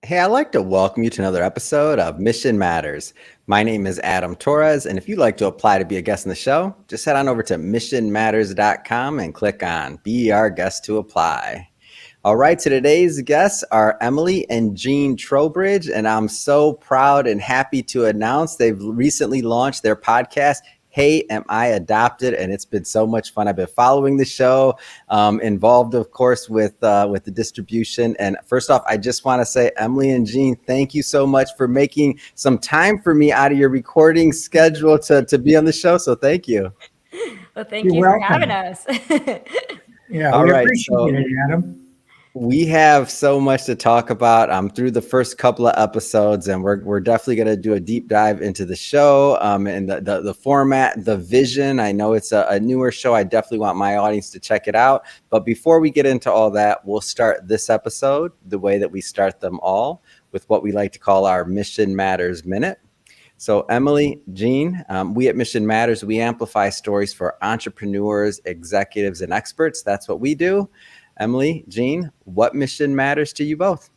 Hey, I'd like to welcome you to another episode of Mission Matters. My name is Adam Torres, and if you'd like to apply to be a guest on the show, just head on over to missionmatters.com and click on Be Our Guest to apply. All right, so today's guests are Emily and Jean Trowbridge, and I'm so proud and happy to announce they've recently launched their podcast, Hey, Am I Adopted? And it's been so much fun. I've been following the show, involved, of course, with the distribution. And first off, I just want to say, Emily and Jean, thank you so much for making some time for me out of your recording schedule to be on the show. So thank you. Well, thank you for having us. Yeah, All we right, appreciate it, Adam. We have so much to talk about through the first couple of episodes, and we're definitely going to do a deep dive into the show and the format, the vision. I know it's a newer show. I definitely want my audience to check it out. But before we get into all that, we'll start this episode the way that we start them all, with what we like to call our Mission Matters Minute. So Emily, Jean, we at Mission Matters, we amplify stories for entrepreneurs, executives, and experts. That's what we do. Emily, Jean, what mission matters to you both?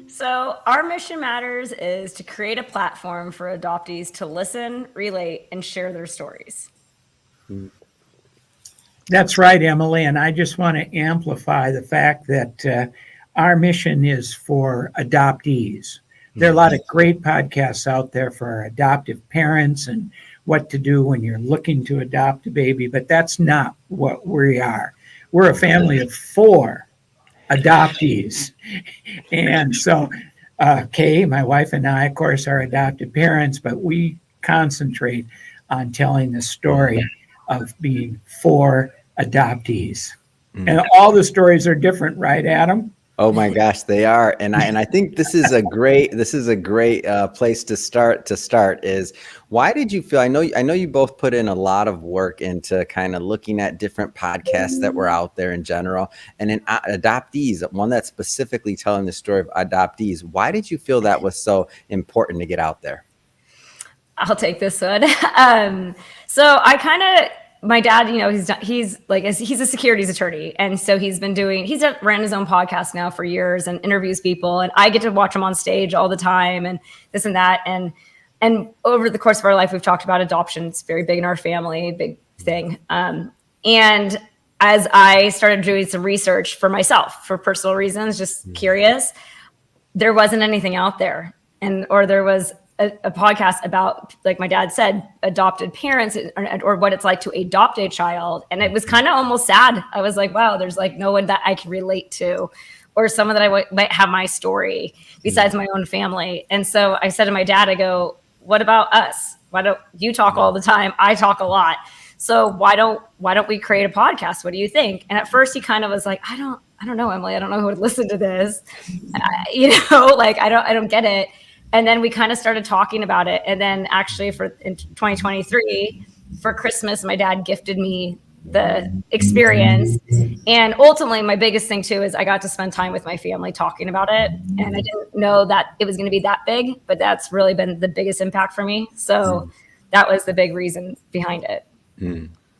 So our mission matters is to create a platform for adoptees to listen, relate, and share their stories. That's right, Emily. And I just want to amplify the fact that our mission is for adoptees. There are a lot of great podcasts out there for adoptive parents and what to do when you're looking to adopt a baby, but that's not what we are. We're a family of 4 adoptees. And so Kay, my wife, and I, of course, are adopted parents, but we concentrate on telling the story of being 4 adoptees. And all the stories are different, right, Adam? Oh my gosh, they are, and I think this is a great place to start. Is why did you feel? I know you both put in a lot of work into kind of looking at different podcasts that were out there in general, and in adoptees, one that's specifically telling the story of adoptees. Why did you feel that was so important to get out there? I'll take this one. My dad, he's a securities attorney. And so he's ran his own podcast now for years and interviews people. And I get to watch him on stage all the time and this and that. And over the course of our life, we've talked about adoption. It's very big in our family, big thing. And as I started doing some research for myself, for personal reasons, just curious, there wasn't anything out there. Or there was a podcast about, like my dad said, adopted parents or what it's like to adopt a child. And it was kind of almost sad. I was like, wow, there's like no one that I can relate to or someone that I might have my story besides my own family. And so I said to my dad, I go, what about us? Why don't you talk all the time? I talk a lot. So why don't we create a podcast? What do you think? And at first he kind of was like, I don't know, Emily, I don't know who would listen to this. I don't get it. And then we kind of started talking about it. And then actually in 2023, for Christmas, my dad gifted me the experience. And ultimately, my biggest thing too is I got to spend time with my family talking about it. And I didn't know that it was going to be that big, but that's really been the biggest impact for me. So that was the big reason behind it.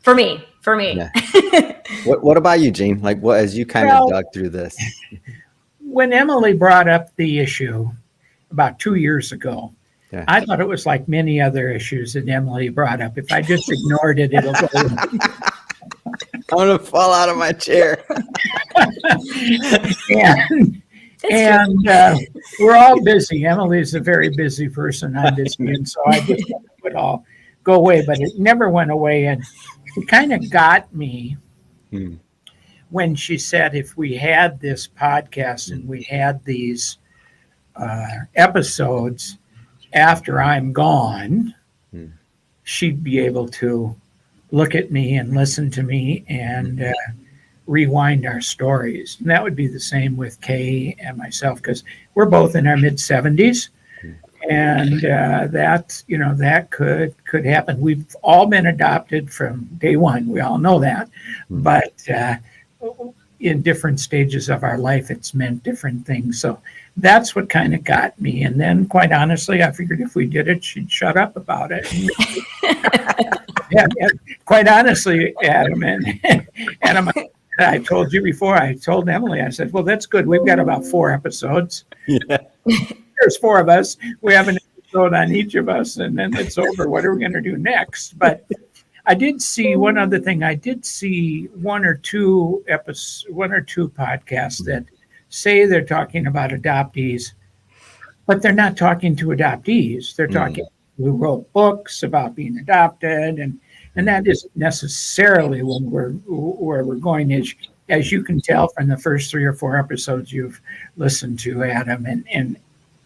For me. Yeah. What about you, Jean? Like what, as you kind of dug through this? When Emily brought up the issue about 2 years ago, I thought it was like many other issues that Emily brought up. If I just ignored it, it'll go away. I'm going to fall out of my chair. and we're all busy. Emily's a very busy person. I'm busy. And so I just let it all go away, but it never went away. And it kind of got me when she said, if we had this podcast and we had these episodes after I'm gone, she'd be able to look at me and listen to me and rewind our stories. And that would be the same with Kay and myself, because we're both in our mid-70s. And that could happen. We've all been adopted from day one. We all know that. But in different stages of our life, it's meant different things. So that's what kind of got me. And then, quite honestly, I figured if we did it, she'd shut up about it. Yeah, quite honestly, Adam, I told you before, I told Emily, I said, well, that's good. We've got about 4 episodes. Yeah. There's 4 of us. We have an episode on each of us, and then it's over. What are we going to do next? But I did see one other thing. I did see one or two podcasts that say they're talking about adoptees, but they're not talking to adoptees. They're talking who wrote books about being adopted, and that isn't necessarily where we're going. As you can tell from the first 3 or 4 episodes you've listened to, Adam and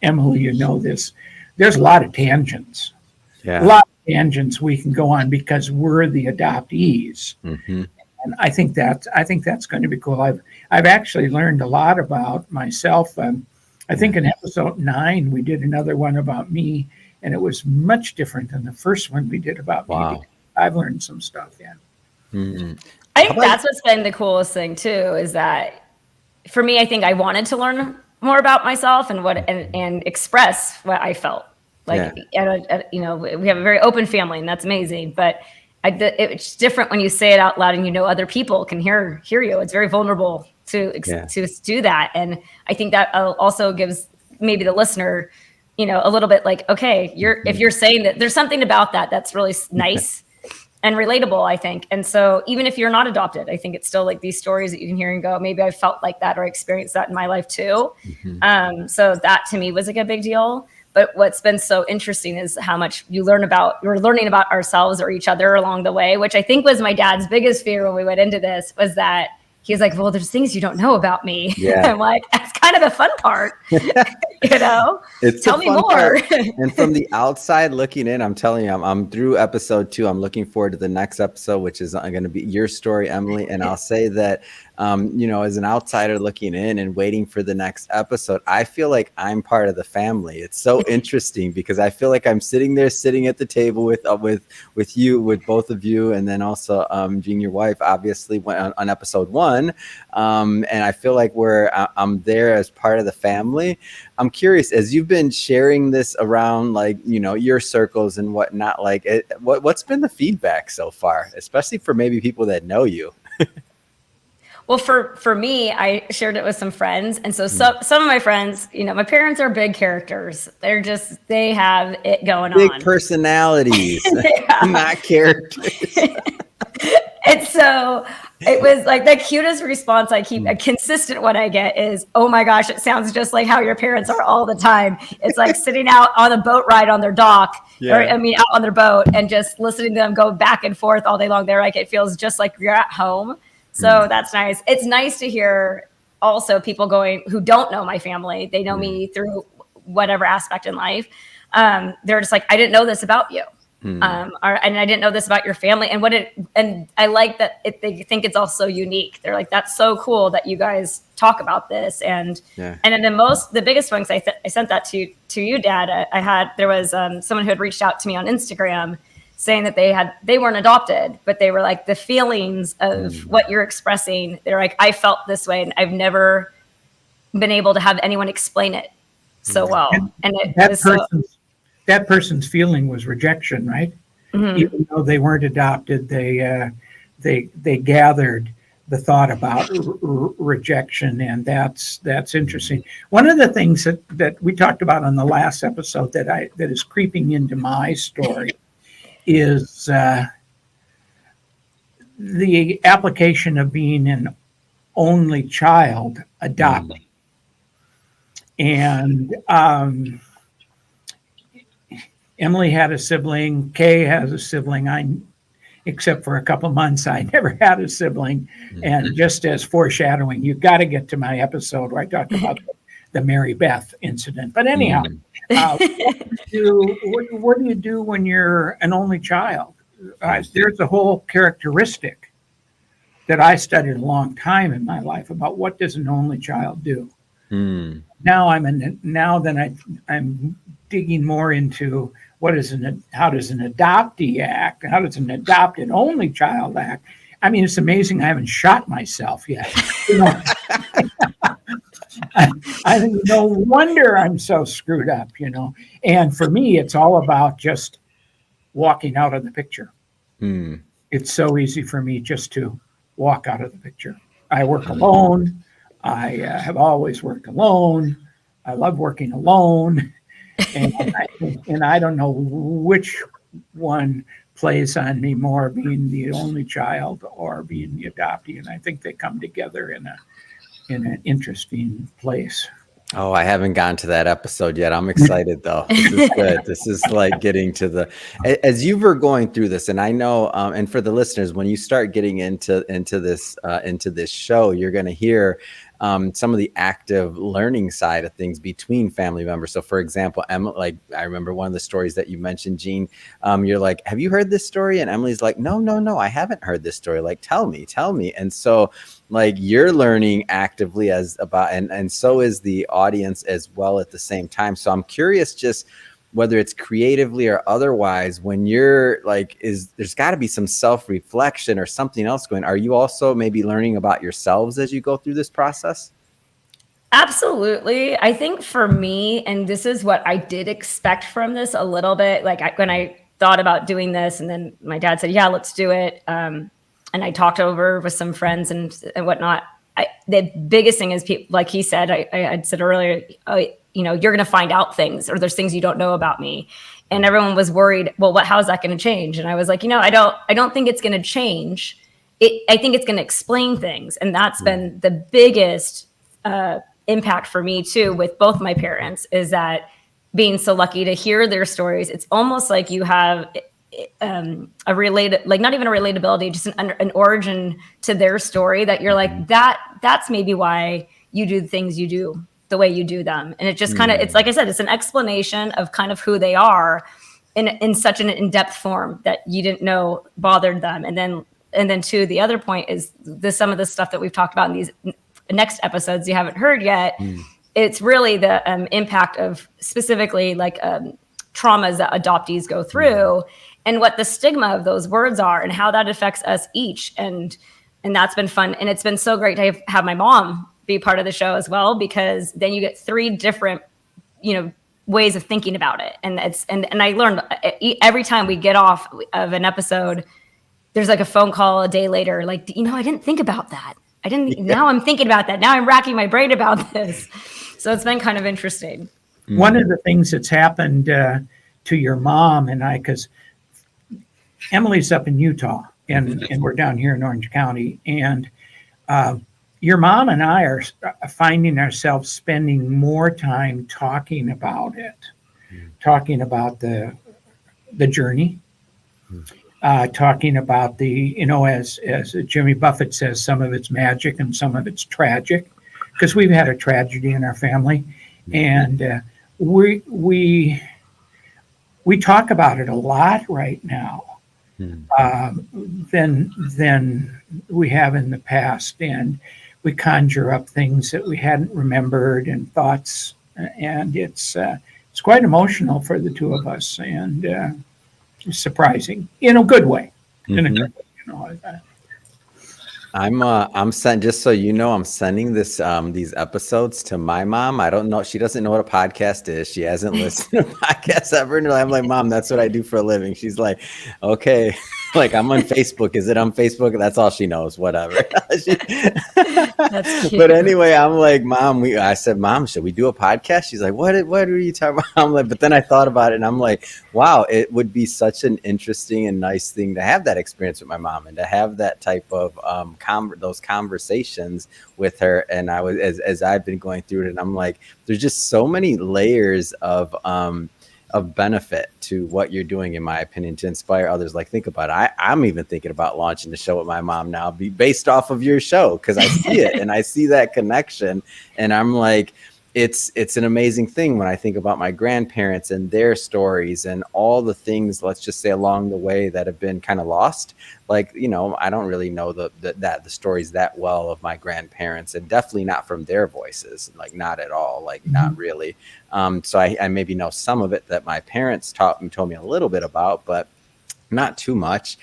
Emily, you know this. There's a lot of tangents. Yeah. A lot of tangents we can go on because we're the adoptees. Mm-hmm. And I think that's going to be cool. I've actually learned a lot about myself. I think in episode 9 we did another one about me, and it was much different than the first one we did about me. I've learned some stuff. Yeah. Mm-hmm. I think that's what's been the coolest thing too, is that for me, I think I wanted to learn more about myself and and express what I felt. Like, you know, we have a very open family, and that's amazing. But it's different when you say it out loud, and you know other people can hear you. It's very vulnerable to do that, and I think that also gives maybe the listener, you know, a little bit like, okay, if you're saying that, there's something about that that's really nice and relatable, I think. And so even if you're not adopted, I think it's still like these stories that you can hear and go, maybe I felt like that or experienced that in my life too. Mm-hmm. So that to me was like a big deal. But what's been so interesting is how much we're learning about ourselves or each other along the way, which I think was my dad's biggest fear when we went into this, was that he's like, well, there's things you don't know about me. Yeah. I'm like, that's kind of the fun part, you know? Tell me more. And from the outside looking in, I'm telling you, I'm through episode 2. I'm looking forward to the next episode, which is going to be your story, Emily. And I'll say that, you know, as an outsider looking in and waiting for the next episode, I feel like I'm part of the family. It's so interesting because I feel like I'm sitting at the table with you, with both of you, and then also Jean, your wife, obviously went on episode 1. And I feel like I'm there as part of the family. I'm curious, as you've been sharing this around, like, you know, your circles and whatnot, like, what's been the feedback so far, especially for maybe people that know you? Well, for me, I shared it with some friends. And so some of my friends, you know, my parents are big characters. They have it going on. Big personalities, not characters. And so it was like the cutest response a consistent one I get is, oh my gosh, it sounds just like how your parents are all the time. It's like sitting out on a boat ride on their dock, out on their boat, and just listening to them go back and forth all day long. They're like, it feels just like you're at home. So that's nice. It's nice to hear also people who don't know my family. They know me through whatever aspect in life. They're just like, I didn't know this about you. And I didn't know this about your family. And I like that they think it's also unique. They're like, that's so cool that you guys talk about this. And then the biggest one, because I sent that to you, Dad. There was someone who had reached out to me on Instagram saying that they weren't adopted, but they were like, the feelings of what you're expressing, they're like, I felt this way, and I've never been able to have anyone explain it so well. And that person's feeling was rejection, right? Mm-hmm. Even though they weren't adopted, they gathered the thought about rejection, and that's interesting. One of the things that we talked about on the last episode that is creeping into my story is the application of being an only child adopted. And Emily had a sibling. Kay has a sibling. Except for a couple months, I never had a sibling. And just as foreshadowing, you got to get to my episode where I talked about the Mary Beth incident. But anyhow, what do you do when you're an only child? There's a whole characteristic that I studied a long time in my life about what does an only child do. Now I'm digging more into how does an adoptee act? How does an adopted only child act? I mean, it's amazing I haven't shot myself yet. You know? I think no wonder I'm so screwed up, you know. And for me, it's all about just walking out of the picture. It's so easy for me just to walk out of the picture. I work alone. I have always worked alone. I love working alone. And I don't know which one plays on me more, being the only child or being the adoptee. And I think they come together in an interesting place. Oh, I haven't gotten to that episode yet. I'm excited though. This is good. This is like getting to as you were going through this, and I know, and for the listeners, when you start getting into this show, you're going to hear some of the active learning side of things between family members. So for example, Emma, like I remember one of the stories that you mentioned, Gene, you're like, have you heard this story? And Emily's like, no, I haven't heard this story. Like, tell me. And so like you're learning actively and so is the audience as well at the same time. So I'm curious, just whether it's creatively or otherwise, when you're like, there's got to be some self-reflection or something else going. Are you also maybe learning about yourselves as you go through this process? Absolutely. I think for me, and this is what I did expect from this a little bit, like when I thought about doing this, and then my dad said, yeah, let's do it. And I talked over with some friends and whatnot. The biggest thing is people, like he said, I said earlier, you're going to find out things, or there's things you don't know about me. And everyone was worried, well, how is that going to change? And I was like, I don't think it's going to change. I think it's going to explain things. And that's been the biggest impact for me too, with both my parents, is that being so lucky to hear their stories. It's almost like you have a related, like not even a relatability, just an origin to their story, that you're like, that's maybe why you do the things you do the way you do them. And it just kind of, it's like I said, it's an explanation of kind of who they are in such an in-depth form that you didn't know bothered them. And then to the other point is some of the stuff that we've talked about in these next episodes you haven't heard yet. It's really the impact of specifically like traumas that adoptees go through, and what the stigma of those words are, and how that affects us each. And that's been fun. And it's been so great to have my mom be part of the show as well, because then you get 3 different, ways of thinking about it. And I learned every time we get off of an episode, there's like a phone call a day later, like, I didn't think about that. Now I'm thinking about that. Now I'm racking my brain about this. So it's been kind of interesting. One of the things that's happened to your mom and I, because Emily's up in Utah and we're down here in Orange County, and your mom and I are finding ourselves spending more time talking about it, talking about the journey, talking about the, as Jimmy Buffett says, some of it's magic and some of it's tragic, because we've had a tragedy in our family, and we talk about it a lot right now, than we have in the past, and we conjure up things that we hadn't remembered and thoughts, and it's quite emotional for the two of us, and surprising in a good way. In a good way, I'm sending, just so you know, I'm sending these episodes to my mom. I don't know. She doesn't know what a podcast is. She hasn't listened to podcasts ever in her life. I'm like, Mom, that's what I do for a living. She's like, okay. Like, I'm on Facebook. Is it on Facebook? That's all she knows. Whatever. That's cute. But anyway, I'm like, Mom, I said, Mom, should we do a podcast? She's like, what are you talking about? I'm like, but then I thought about it and I'm like, wow, it would be such an interesting and nice thing to have that experience with my mom and to have that type of those conversations with her. And I was, as I've been going through it, and I'm like, there's just so many layers of benefit to what you're doing, in my opinion, to inspire others. Like, think about it. I'm even thinking about launching the show with my mom now, based off of your show, because I see it and I see that connection. And I'm like, it's an amazing thing when I think about my grandparents and their stories and all the things, let's just say, along the way that have been kind of lost. Like, I don't really know the stories that well of my grandparents, and definitely not from their voices, like not at all, like not really. So I maybe know some of it that my parents told me a little bit about, but not too much.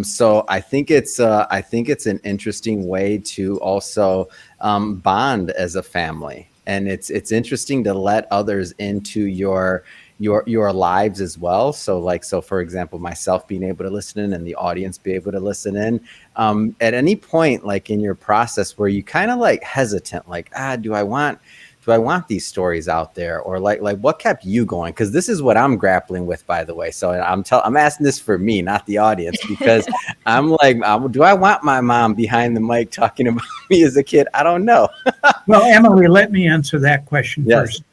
So I think it's an interesting way to also bond as a family. And it's interesting to let others into your your lives as well. So like, so for example, myself being able to listen in and the audience be able to listen in, at any point, like in your process where you kind of like hesitant, like, do I want these stories out there, or like what kept you going? Because this is what I'm grappling with, by the way. So I'm asking this for me, not the audience, because I'm like, do I want my mom behind the mic talking about me as a kid? I don't know. Well, Emily, let me answer that question Yes. first.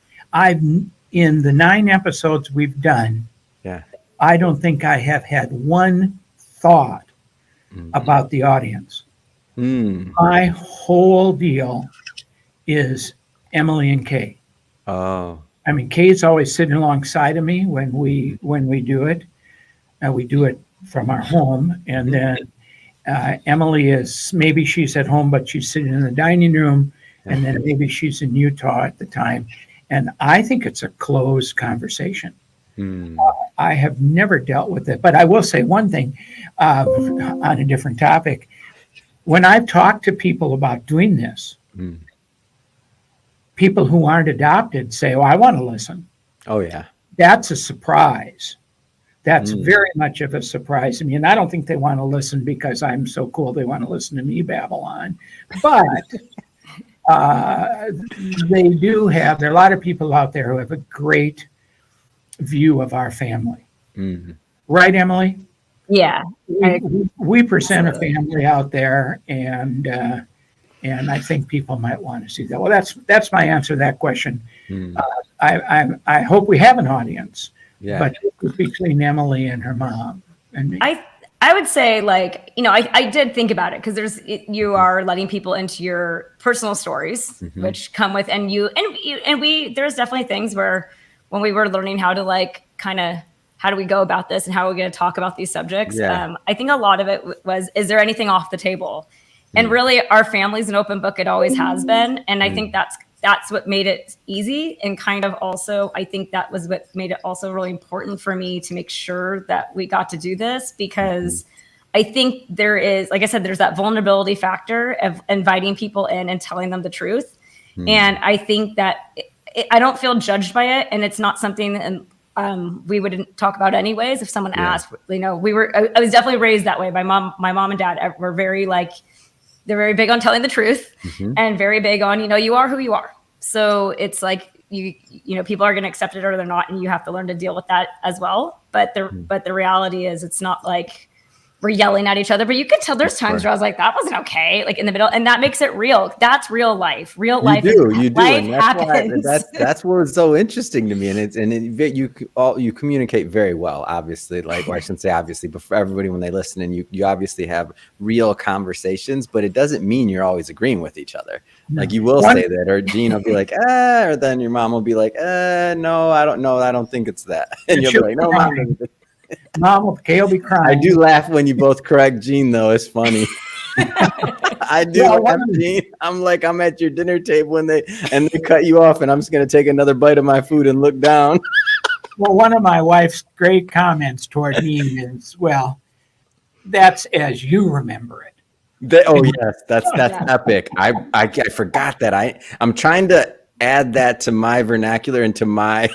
In the 9 episodes we've done, Yeah. I don't think I have had one thought about the audience. My whole deal is Emily and Kay. Oh. I mean, Kay's always sitting alongside of me when we do it. We do it from our home, and then Emily is, maybe she's at home, but she's sitting in the dining room, and then maybe she's in Utah at the time. And I think it's a closed conversation. I have never dealt with it, but I will say one thing on a different topic. When I've talked to people about doing this, people who aren't adopted say, "Oh, I want to listen." Oh yeah. That's a surprise. That's very much of a surprise to me. And I don't think they want to listen because I'm so cool. They want to listen to me babble on. But they do have, there are a lot of people out there who have a great view of our family. Right, Emily? Yeah. We present a family out there, and I think people might want to see that. Well, that's my answer to that question. I hope we have an audience, but it's between Emily and her mom and me. I would say, like, I did think about it, because you are letting people into your personal stories, which come with, and there's definitely things where when we were learning how to like kind of, how do we go about this and how are we going to talk about these subjects? I think a lot of it was, is there anything off the table? And really, our family's an open book. It always has been. And I think that's what made it easy. And kind of also, I think that was what made it also really important for me to make sure that we got to do this, because I think there is, like I said, there's that vulnerability factor of inviting people in and telling them the truth. And I think that I don't feel judged by it. And it's not something that we wouldn't talk about anyways. If someone asked, I was definitely raised that way. My mom and dad were very like, they're very big on telling the truth and very big on, you are who you are. So it's like, people are going to accept it or they're not. And you have to learn to deal with that as well. But the reality is, it's not like we're yelling at each other, but you could tell there's times where I was like, that wasn't okay. Like in the middle, and that makes it real. That's real life. Real life. You do. Life And happens. that's what was so interesting to me. And you communicate very well, obviously, like, or I shouldn't say obviously, but for everybody when they listen, and you obviously have real conversations, but it doesn't mean you're always agreeing with each other. No. Like you will say that, or Jean will be like, or then your mom will be like, no, I don't know. I don't think it's that. And you'll be like, no, mom. Mom, Kay will be crying. I do laugh when you both correct Jean, though. It's funny. I do. Jean. I'm like, I'm at your dinner table and they cut you off, and I'm just gonna take another bite of my food and look down. Well, one of my wife's great comments toward me is, "Well, that's as you remember it." Yes, that's epic. I forgot that. I'm trying to add that to my vernacular and to my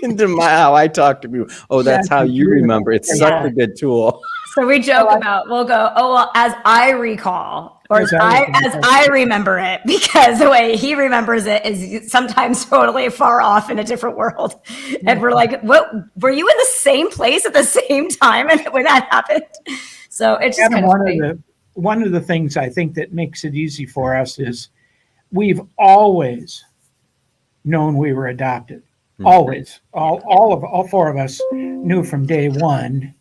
into how I talk to people. Oh, that's how you remember. It's such a good tool. So we joke about, we'll go, oh, well, as I recall, or as I remember it, because the way he remembers it is sometimes totally far off in a different world. And we're like, what, were you in the same place at the same time when that happened? So it's just kind of funny. One of the things I think that makes it easy for us is we've always known we were adopted. Always. All four of us knew from day one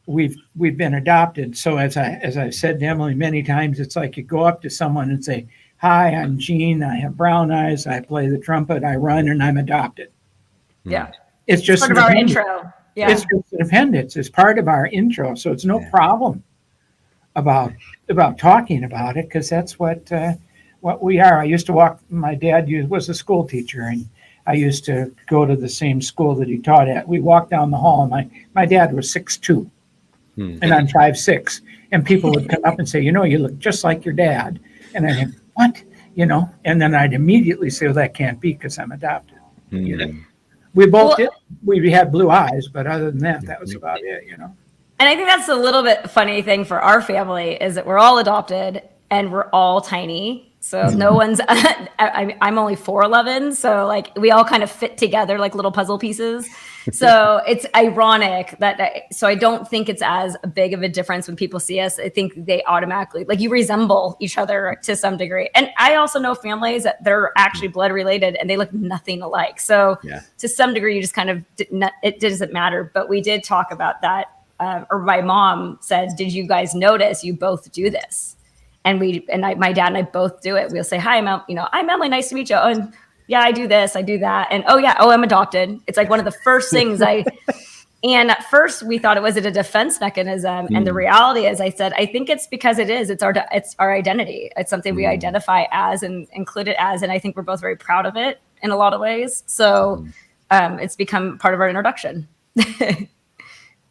we've been adopted. So as I said to Emily many times, it's like you go up to someone and say, "Hi, I'm Jean. I have brown eyes. I play the trumpet. I run, and I'm adopted." Yeah. It's just part of our intro. Yeah. It's just an appendix. It's part of our intro. So it's no problem about talking about it, because that's what we are. I used to walk. My dad was a school teacher, and I used to go to the same school that he taught at. We walked down the hall, and my dad was 6'2", and I'm 5'6", and people would come up and say, "You look just like your dad." And I'd think, "What?" And then I'd immediately say, "Well, that can't be, because I'm adopted." We both did. We had blue eyes, but other than that, that was about it, And I think that's a little bit funny thing for our family is that we're all adopted and we're all tiny. So no one's, I'm only 4'11". So like we all kind of fit together like little puzzle pieces. So it's ironic so I don't think it's as big of a difference when people see us. I think they automatically, like you resemble each other to some degree. And I also know families that they're actually blood related and they look nothing alike. So to some degree, you just kind of, it doesn't matter. But we did talk about that. Or my mom said, did you guys notice you both do this? And my dad and I both do it. We'll say, hi, I'm Emily. Nice to meet you. Oh, and yeah, I do this, I do that. And I'm adopted. It's like one of the first things and at first we thought it was a defense mechanism. And the reality is I said, I think it's because it is, it's our identity. It's something we identify as and include it as. And I think we're both very proud of it in a lot of ways. So it's become part of our introduction.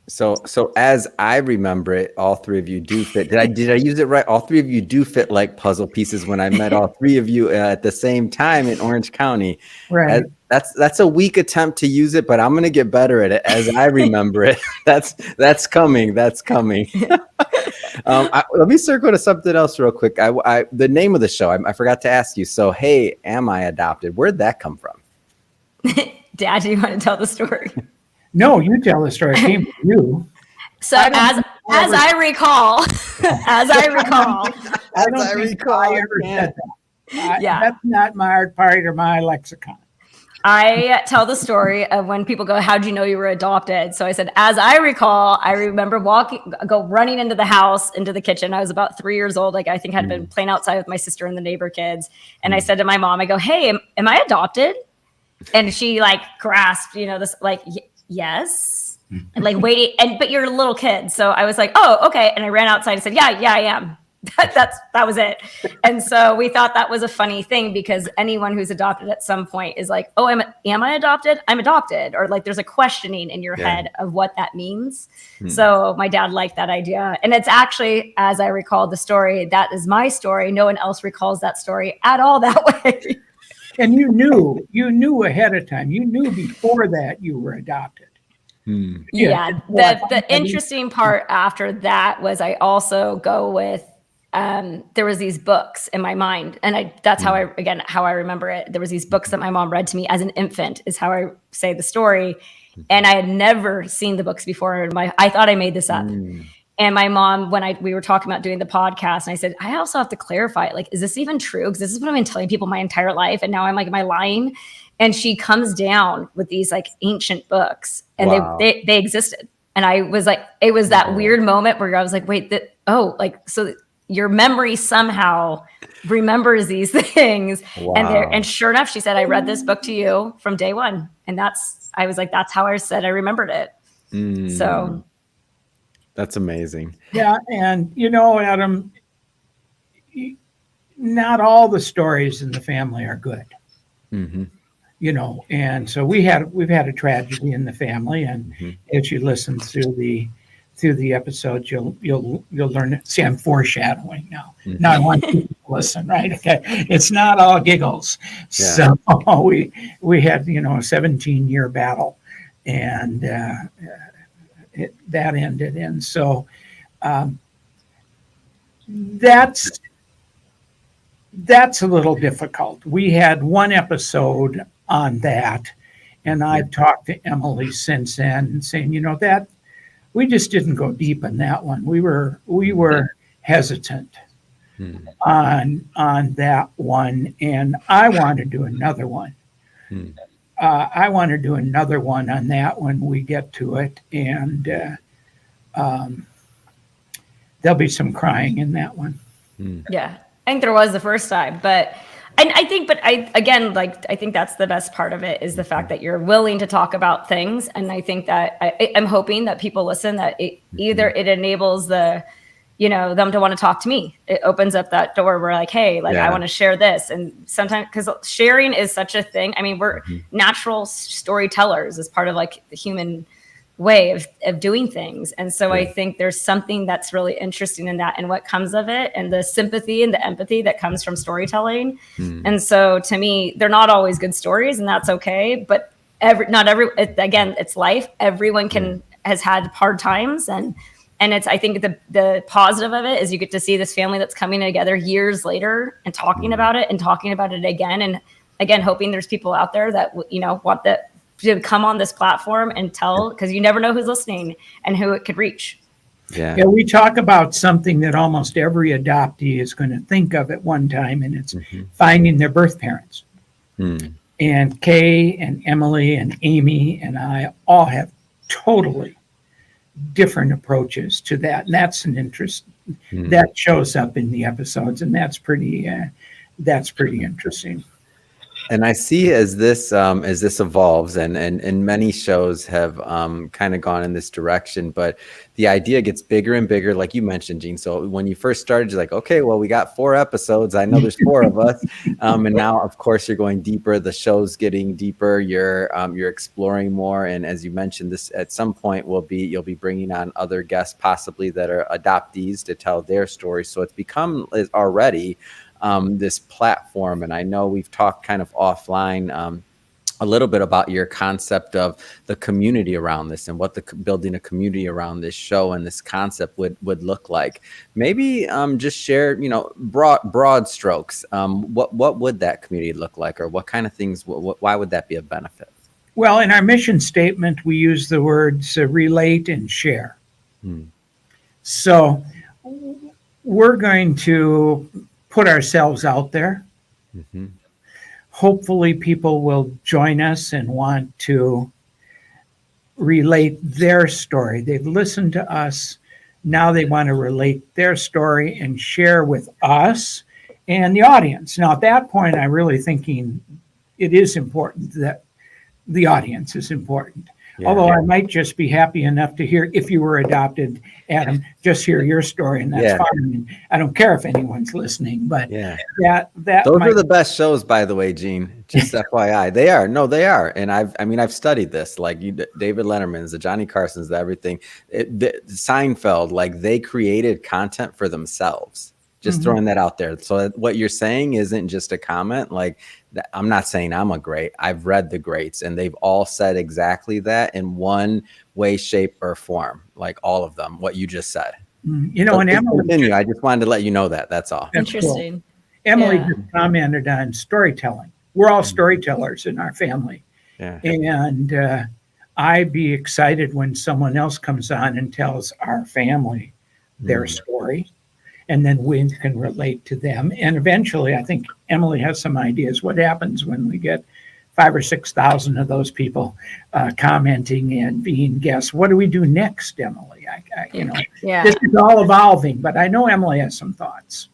So as I remember it, all three of you do fit. Did I use it right? All three of you do fit like puzzle pieces when I met all three of you at the same time in Orange County. Right. That's a weak attempt to use it, but I'm gonna get better at it as I remember it. That's coming. That's coming. Let me circle to something else real quick. The name of the show, I forgot to ask you. So, hey, am I adopted? Where'd that come from? Dad, do you want to tell the story? No, you tell the story. It came from you. So as I recall, I ever said that. That's not my part of my lexicon. I tell the story of when people go, how'd you know you were adopted? So I said, as I recall, I remember running into the house, into the kitchen. I was about 3 years old. Like I think I'd been playing outside with my sister and the neighbor kids. And I said to my mom, I go, hey, am I adopted? And she like grasped, this like, yes. And like waiting, but you're a little kid. So I was like, oh, okay. And I ran outside and said, yeah, I am. That was it. And so we thought that was a funny thing because anyone who's adopted at some point is like, oh, am I adopted? I'm adopted. Or like there's a questioning in your head of what that means. So my dad liked that idea. And it's actually, as I recall the story, that is my story. No one else recalls that story at all that way. And you knew ahead of time. You knew before that you were adopted. Yeah. The interesting part after that was I also go with, there was these books in my mind. And that's how I remember it. There was these books that my mom read to me as an infant is how I say the story. And I had never seen the books before. I thought I made this up. And my mom, when we were talking about doing the podcast, and I said, I also have to clarify, like, is this even true? Because this is what I've been telling people my entire life. And now I'm like, am I lying? And she comes down with these like ancient books and they existed. And I was like, it was that weird moment where I was like, wait, so your memory somehow remembers these things. And sure enough, she said, I read this book to you from day one. And I was like, that's how I said I remembered it. So that's amazing. Yeah. And Adam, not all the stories in the family are good. And so we've had a tragedy in the family, and as you listen through the episodes, you'll learn it. See, I'm foreshadowing now. Now I want people to listen, right? Okay, it's not all giggles. Yeah. So we had a 17-year battle, and that ended, and so that's a little difficult. We had one episode on that, and I've talked to Emily since then and saying, that we just didn't go deep in that one. We were hesitant on that one, and I want to do another one. I want to do another one on that when we get to it, and there'll be some crying in that one. Yeah. I think there was the first time, I think that's the best part of it is the fact that you're willing to talk about things. And I think that I'm hoping that people listen, that it enables them to want to talk to me. It opens up that door where like, hey, I want to share this. And sometimes, because sharing is such a thing. I mean, we're natural storytellers as part of like the human way of doing things. And so I think there's something that's really interesting in that and what comes of it and the sympathy and the empathy that comes from storytelling. And so to me, they're not always good stories, and that's okay. But again, it's life. Everyone has had hard times, and it's, I think the positive of it is you get to see this family that's coming together years later and talking about it again. And again, hoping there's people out there that, want to come on this platform and tell, because you never know who's listening and who it could reach. Yeah, we talk about something that almost every adoptee is going to think of at one time, and it's finding their birth parents. And Kay and Emily and Amy and I all have totally different approaches to that, and that's an interest that shows up in the episodes, and that's pretty interesting. And I see as this evolves, and many shows have kind of gone in this direction, but the idea gets bigger and bigger, like you mentioned, Gene. So when you first started, you're like, okay, well, we got 4 episodes. I know there's 4 of us, and now, of course, you're going deeper. The show's getting deeper. You're exploring more, and as you mentioned, this at some point you'll be bringing on other guests, possibly that are adoptees, to tell their stories. So it's become already this platform. And I know we've talked kind of offline a little bit about your concept of the community around this and what building a community around this show and this concept would look like. Maybe just share, broad strokes. What would that community look like, or what kind of things, why would that be a benefit? Well, in our mission statement, we use the words relate and share. So we're going to put ourselves out there. Hopefully people will join us and want to relate their story. They've listened to us. Now they want to relate their story and share with us and the audience. Now, at that point, I'm really thinking it is important that the audience is important. Yeah. Although I might just be happy enough to hear, if you were adopted, Adam, just hear your story, and that's fine. I mean, I don't care if anyone's listening, but that those are the best shows, by the way, Gene. Just FYI, they are. No, they are. And I've studied this, like David Letterman's, the Johnny Carson's, the everything. Seinfeld, like they created content for themselves. Just throwing that out there. So what you're saying isn't just a comment. Like, I'm not saying I'm a great. I've read the greats, and they've all said exactly that in one way, shape, or form. Like all of them, what you just said. And Emily, I just wanted to let you know that. That's all. Interesting. Cool. Emily just commented on storytelling. We're all storytellers in our family, and I'd be excited when someone else comes on and tells our family their story. And then we can relate to them. And eventually, I think Emily has some ideas what happens when we get 5,000 or 6,000 of those people commenting and being guests. What do we do next, Emily? This is all evolving, but I know Emily has some thoughts.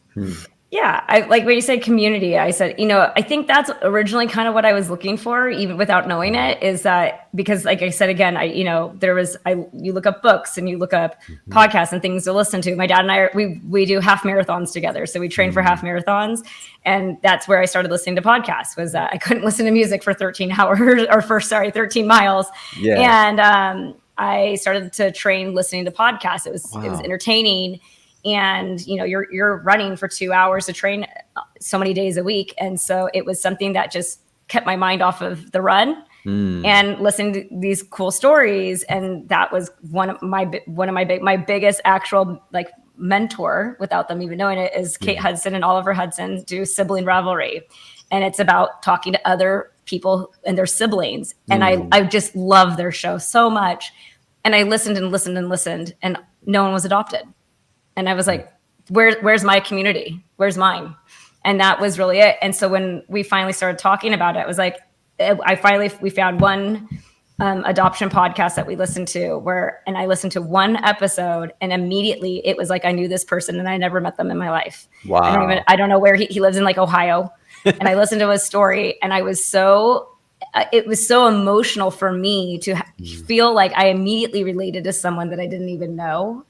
Yeah, I like when you say community, I said, I think that's originally kind of what I was looking for, even without knowing it, is that because, like I said, again, you look up books and you look up podcasts and things to listen to. My dad and I, we do half marathons together. So we train for half marathons. And that's where I started listening to podcasts, was that I couldn't listen to music for 13 hours or 13 miles. Yeah. And I started to train listening to podcasts. It was entertaining. And, you're running for 2 hours to train so many days a week. And so it was something that just kept my mind off of the run and listening to these cool stories. And that was my biggest actual mentor, without them even knowing it, is Kate Hudson and Oliver Hudson do Sibling Revelry. And it's about talking to other people and their siblings. And I just love their show so much. And I listened and listened and listened, and no one was adopted. And I was like, where's my community? Where's mine? And that was really it. And so when we finally started talking about it, it was like, we found one adoption podcast that we listened to and I listened to one episode, and immediately it was like, I knew this person and I never met them in my life. Wow. I don't know where he lives in, Ohio. And I listened to his story, and it was so emotional for me to feel like I immediately related to someone that I didn't even know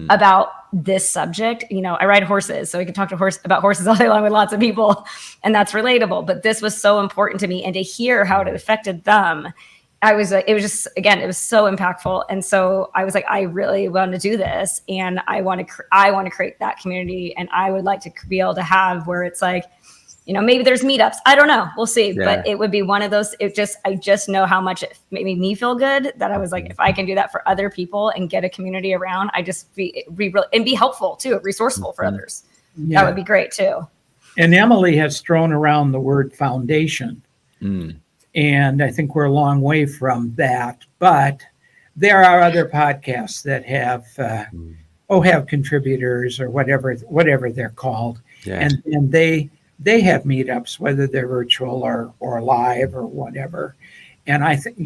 about this subject. I ride horses, so I can talk about horses all day long with lots of people, and that's relatable. But this was so important to me, and to hear how it affected them, it was so impactful. And so I was like, I really want to do this, and I want to create that community, and I would like to be able to have where it's like, maybe there's meetups. I don't know. We'll see. Yeah. But it would be one of those. I just know how much it made me feel good that I was like, if I can do that for other people and get a community around, I just be helpful too, resourceful for others. Yeah. That would be great too. And Emily has thrown around the word foundation. And I think we're a long way from that. But there are other podcasts that have contributors or whatever they're called. Yeah. And they have meetups, whether they're virtual or live or whatever. And I think,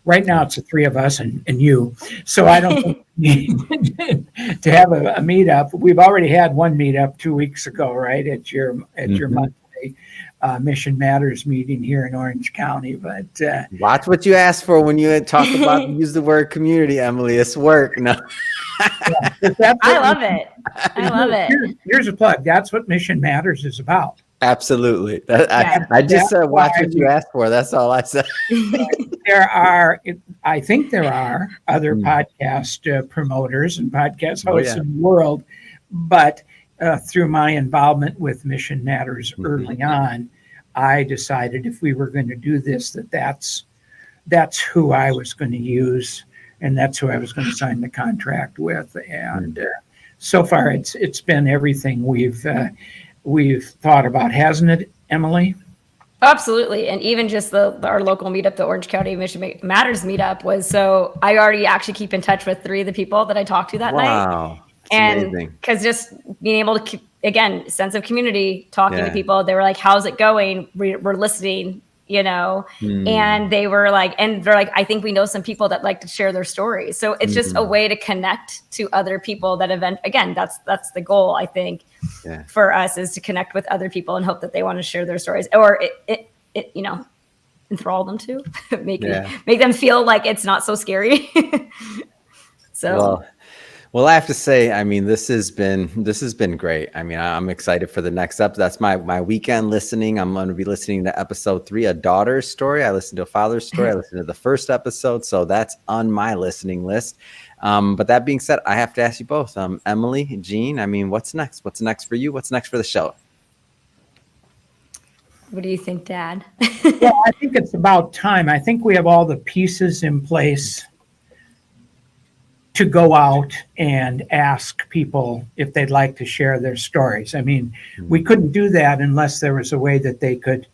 right now it's the three of us and you. So I don't think we need to have a meetup. We've already had one meetup 2 weeks ago, right? At your monthly Mission Matters meeting here in Orange County. But watch what you ask for when you talk about use the word community, Emily. It's work. No. I love it. I love it. Here's a plug. That's what Mission Matters is about. Absolutely. I just said watch what you asked for. That's all I said. I think there are other podcast promoters and podcast hosts in the world, but through my involvement with Mission Matters early on, I decided if we were going to do this, that's who I was going to use, and that's who I was going to sign the contract with. And so far, it's been everything we've thought about, hasn't it, Emily? Absolutely. And even just our local meetup, the Orange County Mission Matters meetup I already actually keep in touch with 3 of the people that I talked to that night. Wow. And because just being able to again, sense of community, talking to people, they were like, how's it going? We're listening, and they're like, I think we know some people that like to share their stories. So it's just a way to connect to other people that's the goal, I think, for us, is to connect with other people and hope that they want to share their stories, or it enthrall them to make them feel like it's not so scary. So. Well, I have to say, I mean, this has been great. I mean, I'm excited for the next episode. That's my weekend listening. I'm going to be listening to episode 3, a daughter's story. I listened to a father's story. I listened to the first episode, so that's on my listening list. But that being said, I have to ask you both, Emily, Jean. I mean, what's next? What's next for you? What's next for the show? What do you think, Dad? Well, I think it's about time. I think we have all the pieces in place to go out and ask people if they'd like to share their stories. I mean, we couldn't do that unless there was a way that they could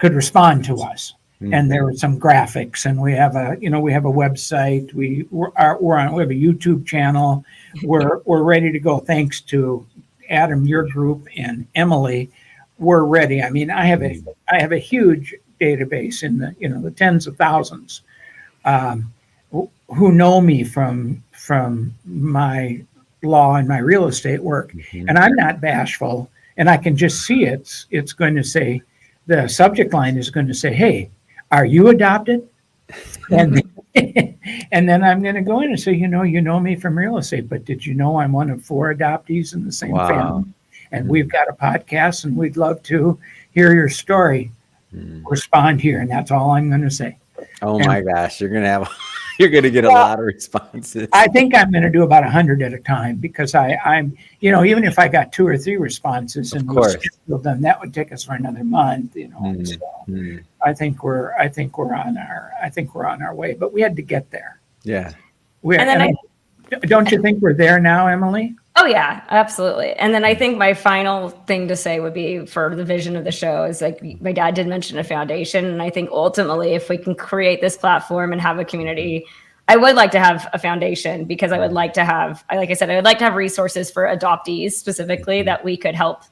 respond to us. And there were some graphics, and we have a website. We have a YouTube channel. We're ready to go. Thanks to Adam, your group, and Emily, we're ready. I mean, I have a huge database in the tens of thousands who know me from my law and my real estate work. And I'm not bashful, and I can just see it's going to say, the subject line is going to say, hey, are you adopted? And then I'm going to go in and say, you know me from real estate, but did you know I'm one of 4 adoptees in the same family? And we've got a podcast, and we'd love to hear your story. Respond here, and that's all I'm going to say. Oh my gosh, you're going to get a lot of responses. I think I'm going to do about 100 at a time, because I'm even if I got 2 or 3 responses and we scheduled them, that would take us for another month. So I think we're on our way, but we had to get there. Yeah. Don't you think we're there now, Emily? Oh yeah, absolutely. And then I think my final thing to say would be, for the vision of the show, is like my dad did mention a foundation. And I think ultimately, if we can create this platform and have a community, I would like to have a foundation, because I would like to have, like I said, I would like to have resources for adoptees specifically that we could help.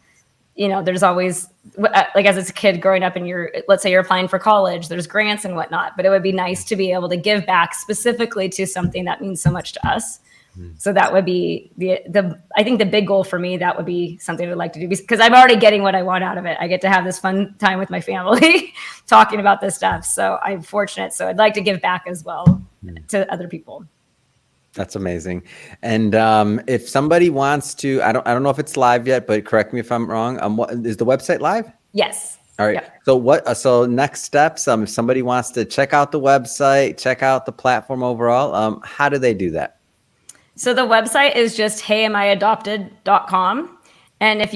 There's always, like, as a kid growing up and let's say you're applying for college, there's grants and whatnot, but it would be nice to be able to give back specifically to something that means so much to us. So that would be I think the big goal for me. That would be something I'd like to do, because I'm already getting what I want out of it. I get to have this fun time with my family talking about this stuff. So I'm fortunate. So I'd like to give back as well to other people. That's amazing. And if somebody wants to, I don't know if it's live yet, but correct me if I'm wrong. Is the website live? Yes. All right. Yep. So next steps, if somebody wants to check out the website, check out the platform overall, how do they do that? So the website is just heyamiadopted.com. And if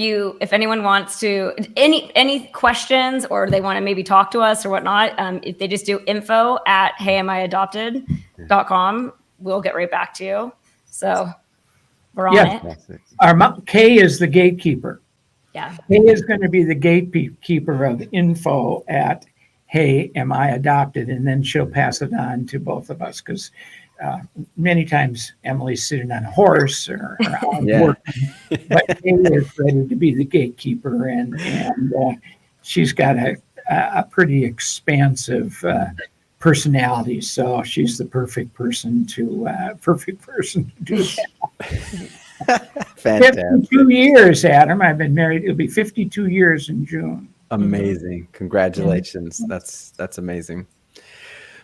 anyone wants to, any questions, or they want to maybe talk to us or whatnot, if they just do info@heyamiadopted.com, we'll get right back to you. So we're on it. Kay is the gatekeeper. Yeah. Kay is going to be the gatekeeper of info at Hey, Am I Adopted? And then she'll pass it on to both of us, because many times Emily's sitting on a horse or out working, but Kay is ready to be the gatekeeper, and she's got a pretty expansive personality, so she's the perfect person to do that. Fantastic. 52 years, Adam. I've been married. It'll be 52 years in June. Amazing. Congratulations. That's amazing.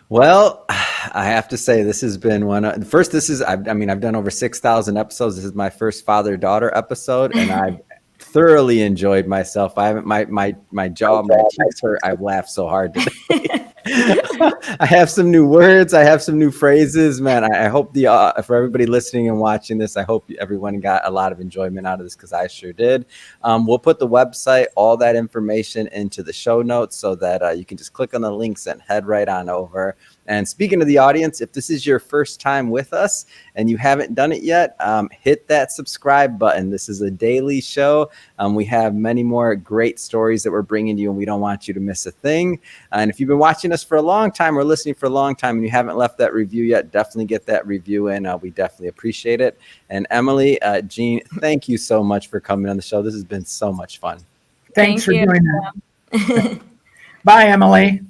Well, I have to say, this has been I've done over 6,000 episodes. This is my first father-daughter episode, and I've thoroughly enjoyed myself. I haven't, my jaw, my cheeks hurt. I've laughed so hard today. I have some new words. I have some new phrases, man. I hope for everybody listening and watching this, I hope everyone got a lot of enjoyment out of this, because I sure did. We'll put the website, all that information into the show notes, so that you can just click on the links and head right on over. And speaking of the audience, if this is your first time with us and you haven't done it yet, hit that subscribe button. This is a daily show. We have many more great stories that we're bringing to you, and we don't want you to miss a thing. And if you've been watching us for a long time or listening for a long time and you haven't left that review yet, definitely get that review in. We definitely appreciate it. And Emily, Jean, thank you so much for coming on the show. This has been so much fun. Thanks for doing that. Bye, Emily.